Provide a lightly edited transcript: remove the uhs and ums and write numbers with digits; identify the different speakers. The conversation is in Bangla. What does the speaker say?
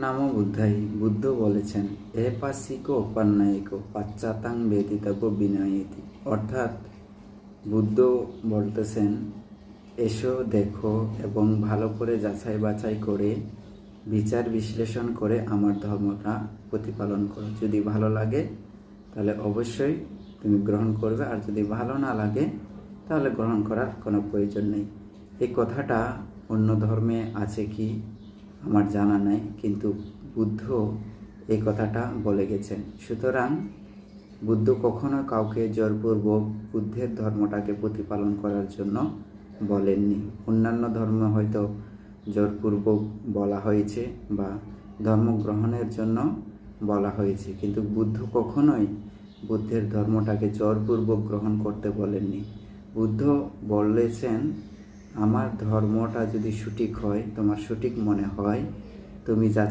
Speaker 1: নামো বুদ্ধাই। বুদ্ধ বলেছেন, এ পাসিকো পান্নায়িকো পাশ্চাতাং বেদিতব্য বিনয়িতি। অর্থাৎ বুদ্ধ বলতেছেন, এসো দেখো এবং ভালো করে যাচাই বাছাই করে বিচার বিশ্লেষণ করে আমার ধর্মটা প্রতিপালন করো। যদি ভালো লাগে তাহলে অবশ্যই তুমি গ্রহণ করবে, আর যদি ভালো না লাগে তাহলে গ্রহণ করার কোনো প্রয়োজন নেই। এই কথাটা অন্য ধর্মে আছে কি আমার জানা নাই, কিন্তু বুদ্ধ এই কথাটা বলে গেছেন। সুতরাং বুদ্ধ কখনো কাউকে জোরপূর্বক বুদ্ধের ধর্মটাকে প্রতিপালন করার জন্য বলেননি। অন্যান্য ধর্ম হয়তো জোরপূর্বক বলা হয়েছে বা ধর্ম গ্রহণের জন্য বলা হয়েছে, কিন্তু বুদ্ধ কখনোই বুদ্ধের ধর্মটাকে জোরপূর্বক গ্রহণ করতে বলেননি। বুদ্ধ বলেছেন, আমার ধর্মটা যদি সঠিক হয়, তোমার সঠিক মনে হয়, তুমি